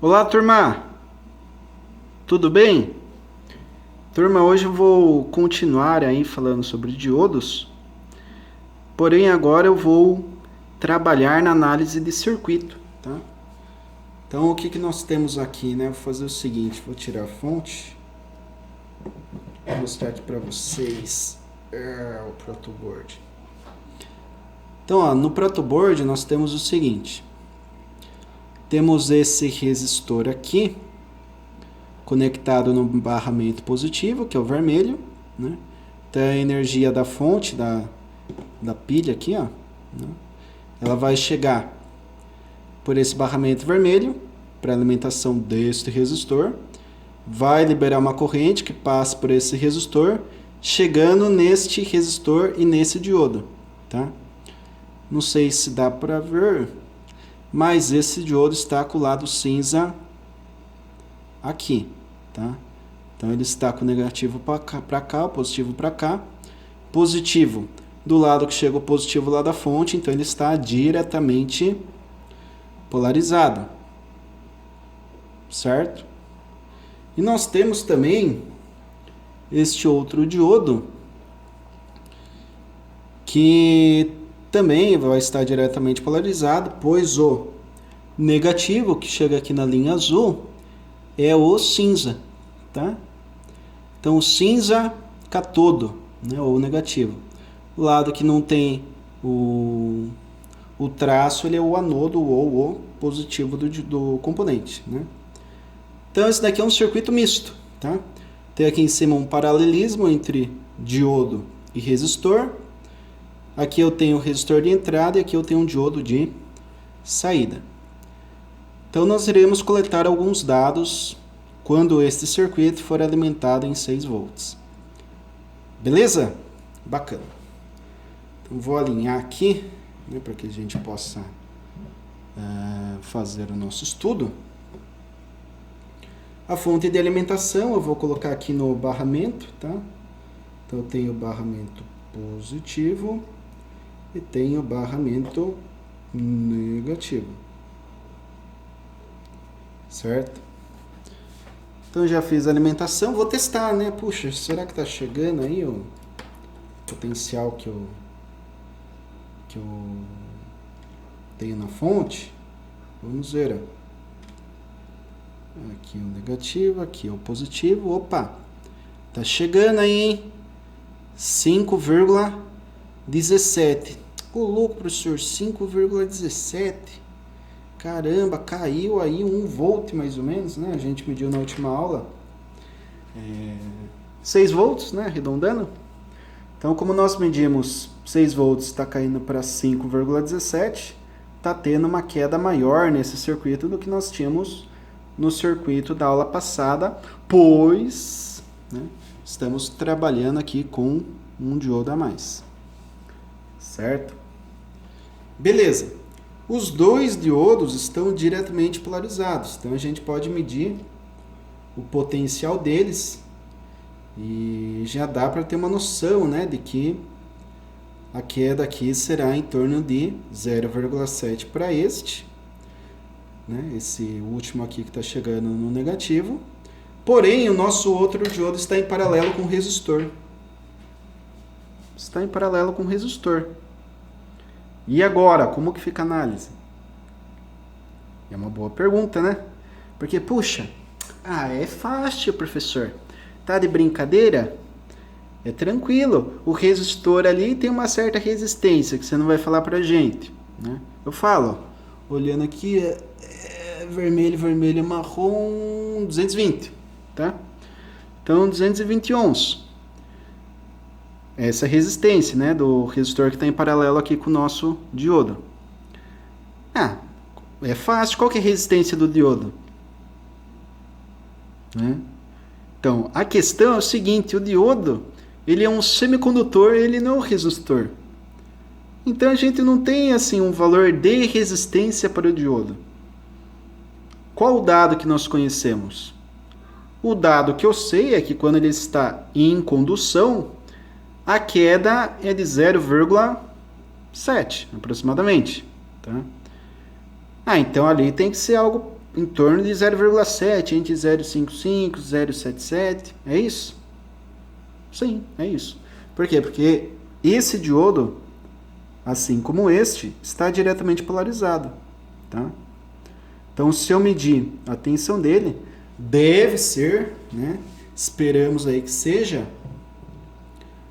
Olá, turma! Tudo bem? Turma, hoje eu vou continuar aí falando sobre diodos, porém agora eu vou trabalhar na análise de circuito, tá? Então, o que nós temos aqui, né? Vou fazer o seguinte, vou tirar a fonte, vou mostrar aqui para vocês o protoboard. Então, ó, no protoboard nós temos o seguinte, temos esse resistor aqui, conectado no barramento positivo, que é o vermelho, né? Então a energia da fonte, da pilha aqui, ó, né? Ela vai chegar por esse barramento vermelho, para alimentação deste resistor, vai liberar uma corrente que passa por esse resistor, chegando neste resistor e nesse diodo, tá? Não sei se dá para ver, mas esse diodo está com o lado cinza aqui, tá? Então ele está com o negativo para cá, o positivo para cá. Positivo do lado que chega o positivo lá da fonte, então ele está diretamente polarizado, certo? E nós temos também este outro diodo que também vai estar diretamente polarizado, pois o negativo que chega aqui na linha azul é o cinza, tá? Então o cinza catodo, né, ou negativo. O lado que não tem o traço, ele é o anodo ou o positivo do componente, né? Então esse daqui é um circuito misto, tá? Tem aqui em cima um paralelismo entre diodo e resistor. Aqui eu tenho o resistor de entrada e aqui eu tenho um diodo de saída. Então nós iremos coletar alguns dados quando este circuito for alimentado em 6 volts. Beleza? Bacana. Então vou alinhar aqui, né, para que a gente possa fazer o nosso estudo. A fonte de alimentação eu vou colocar aqui no barramento, tá? Então eu tenho o barramento positivo e tenho o barramento negativo. Certo? Então já fiz a alimentação, vou testar, né? Puxa, será que tá chegando aí o potencial que eu tenho na fonte? Vamos ver, ó. Aqui o negativo, aqui o positivo. Opa! Tá chegando aí, hein? 5,17. Ô louco, professor, 5,17. Caramba, caiu aí 1 volt mais ou menos, né? A gente mediu na última aula. 6 volts, né? Arredondando. Então, como nós medimos 6 volts, está caindo para 5,17, está tendo uma queda maior nesse circuito do que nós tínhamos no circuito da aula passada, pois, né, estamos trabalhando aqui com um diodo a mais. Certo? Beleza. Os dois diodos estão diretamente polarizados, então a gente pode medir o potencial deles e já dá para ter uma noção, né, de que a queda aqui será em torno de 0,7 para este, né, esse último aqui que está chegando no negativo. Porém, o nosso outro diodo está em paralelo com o resistor. Está em paralelo com o resistor. E agora, como que fica a análise? É uma boa pergunta, né? Porque, puxa, é fácil, professor. Tá de brincadeira? É tranquilo. O resistor ali tem uma certa resistência que você não vai falar pra gente, né? Eu falo, ó, olhando aqui, vermelho, vermelho, marrom, 220, tá? Então, 220 ohms. Essa é a resistência, né, do resistor que está em paralelo aqui com o nosso diodo. É fácil. Qual que é a resistência do diodo? Né? Então, a questão é o seguinte, o diodo, ele é um semicondutor, ele não é um resistor. Então, a gente não tem, assim, um valor de resistência para o diodo. Qual o dado que nós conhecemos? O dado que eu sei é que quando ele está em condução, a queda é de 0,7 aproximadamente, tá? Então ali tem que ser algo em torno de 0,7, entre 0,55 e 0,77. É isso? Sim, é isso. Por quê? Porque esse diodo, assim como este, está diretamente polarizado. Tá? Então, se eu medir a tensão dele, deve ser, né? Esperamos aí que seja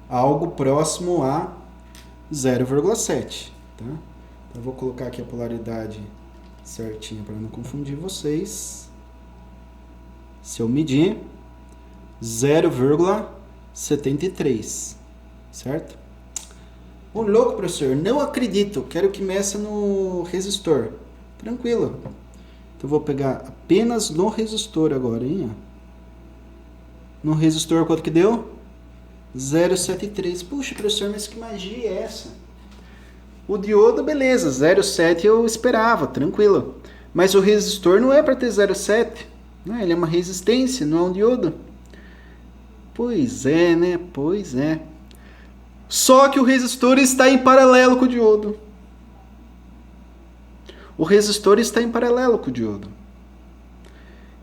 algo próximo a 0,7. Tá? Então, eu vou colocar aqui a polaridade certinha para não confundir vocês. Se eu medir 0,73, certo? Ô louco, professor, não acredito, quero que meça no resistor. Tranquilo. Então eu vou pegar apenas no resistor agora, hein? No resistor quanto que deu? 0,73. Puxa, professor, mas que magia é essa? O diodo, beleza, 0,7 eu esperava, tranquilo. Mas o resistor não é para ter 0,7, né? Ele é uma resistência, não é um diodo. Pois é, né? Pois é. Só que o resistor está em paralelo com o diodo. O resistor está em paralelo com o diodo.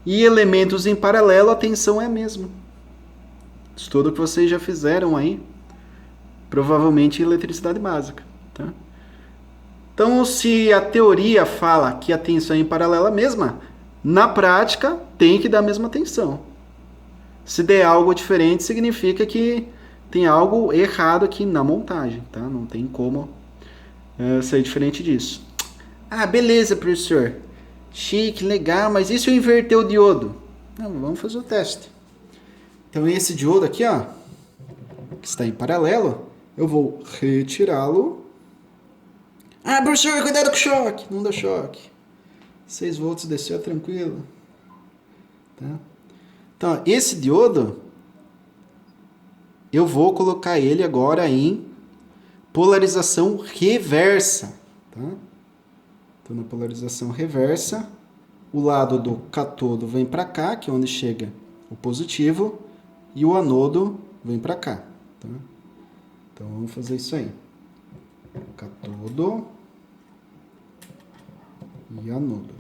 E elementos em paralelo, a tensão é a mesma. Estudo que vocês já fizeram aí, provavelmente em eletricidade básica. Tá? Então, se a teoria fala que a tensão é em paralelo a mesma, na prática tem que dar a mesma tensão. Se der algo diferente, significa que tem algo errado aqui na montagem. Tá? Não tem como ser diferente disso. Ah, beleza, professor. Chique, legal, mas e se eu inverter o diodo? Não, vamos fazer o teste. Então, esse diodo aqui, ó, que está em paralelo, eu vou retirá-lo. Ah, professor, cuidado com o choque. Não dá choque. 6 volts desceu, tranquilo. Tá? Então, esse diodo, eu vou colocar ele agora em polarização reversa. Tá? Então, na polarização reversa, o lado do cátodo vem para cá, que é onde chega o positivo, e o anodo vem para cá. Tá? Então, vamos fazer isso aí. Cátodo e anodo.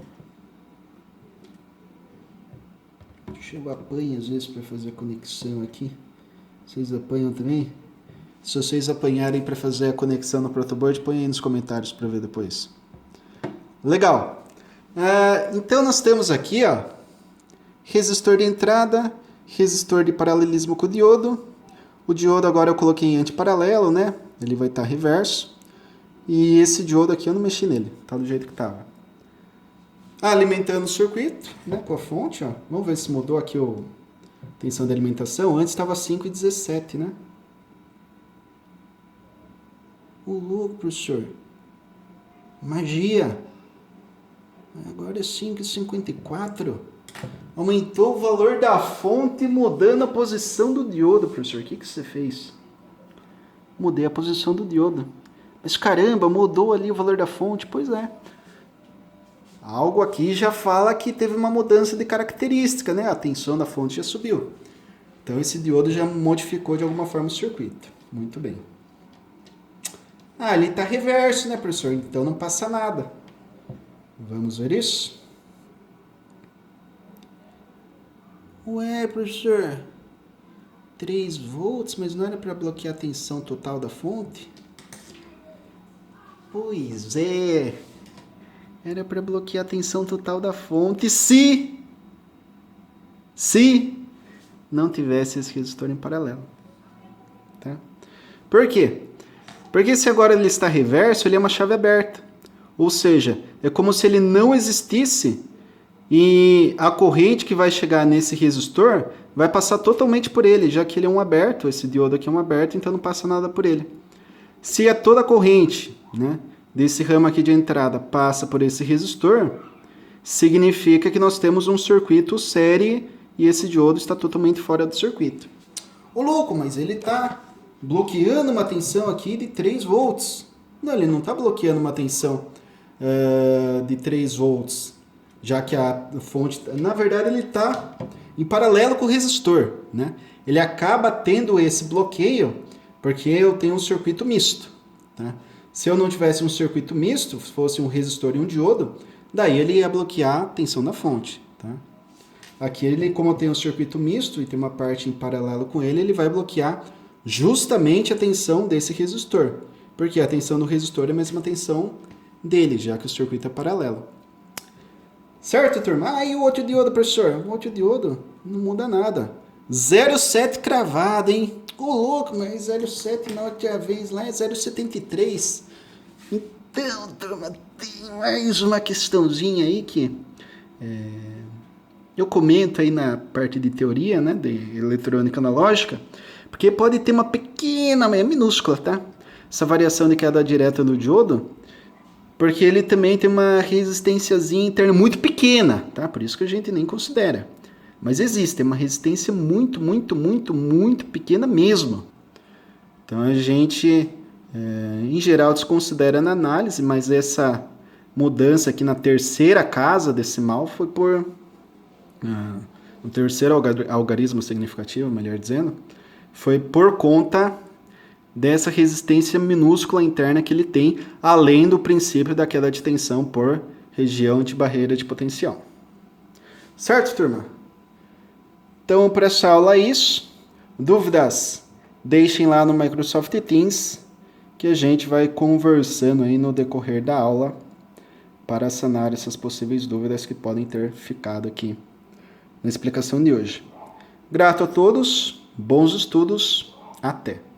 Deixa eu apanhar às vezes para fazer a conexão aqui. Vocês apanham também? Se vocês apanharem para fazer a conexão no protoboard, põe aí nos comentários para ver depois. Legal. Então nós temos aqui, ó, resistor de entrada, resistor de paralelismo com o diodo. O diodo agora eu coloquei em antiparalelo, né? Ele vai estar reverso. E esse diodo aqui eu não mexi nele, tá do jeito que estava. Alimentando o circuito, né, com a fonte, ó. Vamos ver se mudou aqui a tensão de alimentação. Antes estava 5,17, né? O louco, professor. Magia. Agora é 5,54. Aumentou o valor da fonte mudando a posição do diodo, professor. O que você fez? Mudei a posição do diodo. Mas caramba, mudou ali o valor da fonte. Pois é. Algo aqui já fala que teve uma mudança de característica, né? A tensão da fonte já subiu. Então esse diodo já modificou de alguma forma o circuito. Muito bem. Ali está reverso, né, professor? Então não passa nada. Vamos ver isso? Ué, professor, 3 volts, mas não era para bloquear a tensão total da fonte? Pois é. Era para bloquear a tensão total da fonte se não tivesse esse resistor em paralelo. Tá? Por quê? Porque se agora ele está reverso, ele é uma chave aberta. Ou seja, é como se ele não existisse e a corrente que vai chegar nesse resistor vai passar totalmente por ele, já que ele é um aberto, esse diodo aqui é um aberto, então não passa nada por ele. Se toda a corrente, né, desse ramo aqui de entrada passa por esse resistor, significa que nós temos um circuito série e esse diodo está totalmente fora do circuito. Ô louco, mas ele está bloqueando uma tensão aqui de 3 volts. Não, ele não está bloqueando uma tensão de 3 volts, já que a fonte... Na verdade, ele está em paralelo com o resistor, né? Ele acaba tendo esse bloqueio porque eu tenho um circuito misto. Tá? Se eu não tivesse um circuito misto, fosse um resistor e um diodo, Daí ele ia bloquear a tensão na fonte, tá? Aqui ele, como tem um circuito misto e tem uma parte em paralelo com ele, ele vai bloquear justamente a tensão desse resistor, porque a tensão do resistor é a mesma tensão dele, já que o circuito é paralelo. Certo, turma? Ah, e o outro diodo, professor? O outro diodo não muda nada. 0,7 cravado, hein? Ô, louco, mas 0,7 na outra vez lá é 0,73. Então, turma, tem mais uma questãozinha aí que eu comento aí na parte de teoria, né, de eletrônica analógica, porque pode ter uma pequena, é minúscula, tá? Essa variação de queda direta do diodo, porque ele também tem uma resistênciazinha interna muito pequena, tá? Por isso que a gente nem considera. Mas existe, é uma resistência muito, muito, muito, muito pequena mesmo. Então a gente, em geral, desconsidera na análise, mas essa mudança aqui na terceira casa decimal foi por... o terceiro algarismo significativo, melhor dizendo, foi por conta dessa resistência minúscula interna que ele tem, além do princípio da queda de tensão por região de barreira de potencial. Certo, turma? Então, para essa aula é isso. Dúvidas? Deixem lá no Microsoft Teams, que a gente vai conversando aí no decorrer da aula para sanar essas possíveis dúvidas que podem ter ficado aqui na explicação de hoje. Grato a todos, bons estudos, até!